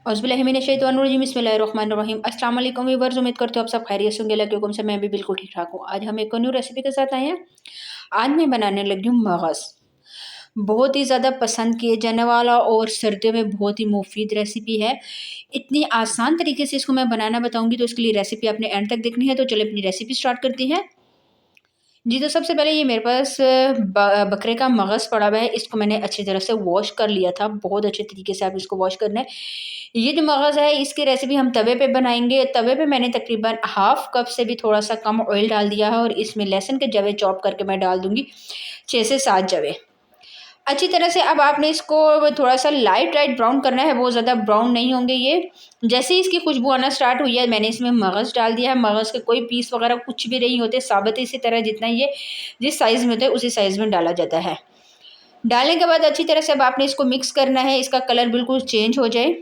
औज़ुबिल्लाहिमिनश्शैतानिर्रजीम बिस्मिल्लाहिर्रहमानिर्रहीम। अस्सलाम वालेकुम व्यूअर्स, उम्मीद करते हो आप सब खैरियत से होंगे। अल्लाह के हुक्म से मैं भी बिल्कुल ठीक ठाक हूँ। आज हम एक न्यू रेसिपी के साथ आए हैं। आज मैं बनाने लगी हूँ मगज़। बहुत ही ज़्यादा पसंद किए जाने वाला और सर्दियों में बहुत ही मुफीद रेसिपी है। इतनी आसान तरीके से इसको मैं बनाना बताऊँगी, तो इसके लिए रेसिपी आपने एंड तक देखनी है। तो चलिए अपनी रेसिपी स्टार्ट करते हैं। जी, तो सबसे पहले ये मेरे पास बकरे का मगज़ पड़ा हुआ है। इसको मैंने अच्छी तरह से वॉश कर लिया था। बहुत अच्छे तरीके से आप इसको वॉश करना है। ये जो मगज़ है, इसकी रेसिपी हम तवे पे बनाएँगे। तवे पे मैंने तकरीबन हाफ़ कप से भी थोड़ा-सा कम ऑयल डाल दिया है और इसमें लहसुन के जवे चॉप करके मैं डाल दूँगी 6 से 7 जवे। अच्छी तरह से अब आपने इसको थोड़ा-सा लाइट ब्राउन करना है, बहुत ज़्यादा ब्राउन नहीं होंगे ये। जैसे ही इसकी खुशबू आना स्टार्ट हुई है, मैंने इसमें मगज़ डाल दिया है। मगज़ के कोई पीस वगैरह कुछ भी नहीं होते, साबित इसी तरह जितना ये जिस साइज़ में होता है, उसी साइज़ में डाला जाता है। डालने के बाद अच्छी तरह से अब आपने इसको मिक्स करना है, इसका कलर बिल्कुल चेंज हो जाए।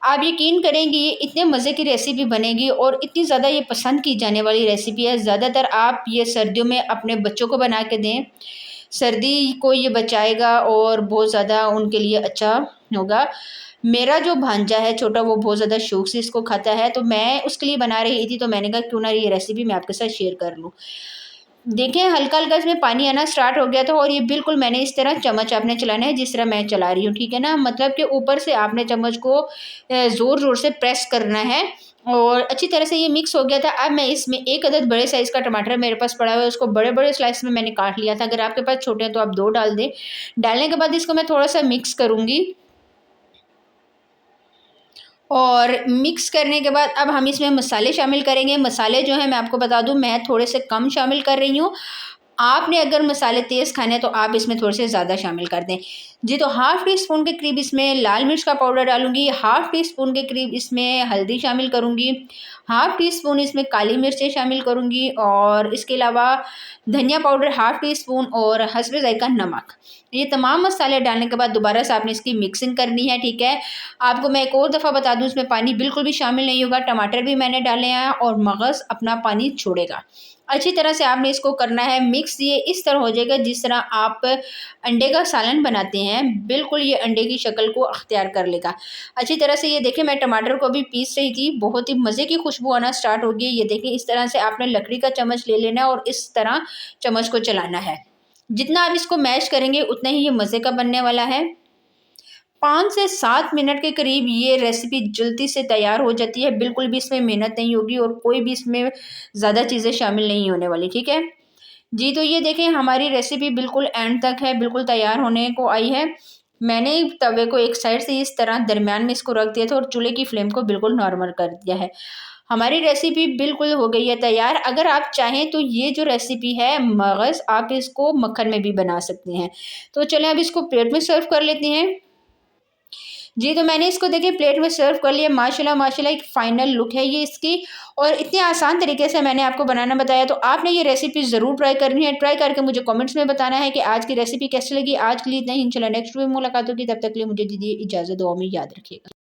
आप यकीन करेंगी, ये इतने मज़े की रेसिपी बनेगी और इतनी ज़्यादा ये पसंद की जाने वाली रेसिपी है। ज़्यादातर आप ये सर्दियों में अपने बच्चों को बना के दें, सर्दी को ये बचाएगा और बहुत ज़्यादा उनके लिए अच्छा होगा। मेरा जो भांजा है छोटा, वो बहुत ज़्यादा शौक से इसको खाता है, तो मैं उसके लिए बना रही थी, तो मैंने कहा क्यों ना ये रेसिपी मैं आपके साथ शेयर कर लूँ। देखिए हल्का-हल्का इसमें पानी आना स्टार्ट हो गया था और ये बिल्कुल मैंने इस तरह चम्मच आपने चलाना है जिस तरह मैं चला रही हूँ, ठीक है ना? मतलब कि ऊपर से आपने चम्मच को ज़ोर-ज़ोर से प्रेस करना है और अच्छी तरह से ये मिक्स हो गया था। अब मैं इसमें 1 अदद बड़े साइज़ का टमाटर मेरे पास पड़ा हुआ है, उसको बड़े-बड़े स्लाइस में मैंने काट लिया था। अगर आपके पास छोटे हैं तो आप 2 डाल दें। डालने के बाद इसको मैं थोड़ा-सा मिक्स करूँगी और मिक्स करने के बाद अब हम इसमें मसाले शामिल करेंगे। मसाले जो हैं मैं आपको बता दूँ, मैं थोड़े से कम शामिल कर रही हूँ। आपने अगर मसाले तेज़ खाने हैं तो आप इसमें थोड़े से ज़्यादा शामिल कर दें। जी, तो हाफ़ टी स्पून के करीब इसमें लाल मिर्च का पाउडर डालूँगी, हाफ़ टी स्पून के करीब इसमें हल्दी शामिल करूँगी, हाफ़ टी स्पून इसमें काली मिर्चें शामिल करूँगी और इसके अलावा धनिया पाउडर हाफ़ टी स्पून और हस्बे ज़ायक़ा नमक। ये तमाम मसाले डालने के बाद दोबारा से आपने इसकी मिक्सिंग करनी है, ठीक है? आपको मैं एक और दफ़ा बता दूँ, इसमें पानी बिल्कुल भी शामिल नहीं होगा। टमाटर भी मैंने डाले हैं और मगज़ अपना पानी छोड़ेगा। अच्छी तरह से आपने इसको करना है मिक्स। ये इस तरह हो जाएगा जिस तरह आप अंडे का सालन बनाते हैं, बिल्कुल ये अंडे की शक्ल को अख्तियार कर लेगा। अच्छी तरह से ये देखिए मैं टमाटर को भी पीस रही थी, बहुत ही मज़े की खुशबू आना स्टार्ट हो गई। ये देखिए इस तरह से आपने लकड़ी का चम्मच ले लेना है और इस तरह चम्मच को चलाना है। जितना आप इसको मैश करेंगे उतना ही ये मज़े का बनने वाला है। 5 से 7 मिनट के करीब ये रेसिपी जल्दी से तैयार हो जाती है, बिल्कुल भी इसमें मेहनत नहीं होगी और कोई भी इसमें ज़्यादा चीज़ें शामिल नहीं होने वाली, ठीक है? जी, तो ये देखें हमारी रेसिपी बिल्कुल एंड तक है, बिल्कुल तैयार होने को आई है। मैंने तवे को एक साइड से इस तरह दरमियान में इसको रख दिया था और चूल्हे की फ्लेम को बिल्कुल नॉर्मल कर दिया है। हमारी रेसिपी बिल्कुल हो गई है तैयार। अगर आप चाहें तो ये जो रेसिपी है मगज़, आप इसको मक्खन में भी बना सकते हैं। तो चलें अब इसको प्लेट में सर्व कर लेते हैं। जी, तो मैंने इसको देखिए प्लेट में सर्व कर लिया। माशाल्लाह माशाल्लाह एक फ़ाइनल लुक है ये इसकी और इतने आसान तरीके से मैंने आपको बनाना बताया, तो आपने ये रेसिपी ज़रूर ट्राई करनी है। ट्राई करके मुझे कमेंट्स में बताना है कि आज की रेसिपी कैसी लगी। आज के लिए इतना ही, इंशाल्लाह नेक्स्ट में मुलाकात होगी। तब तक के लिए मुझे दीजिए इजाज़त। दुआ में याद रखिएगा।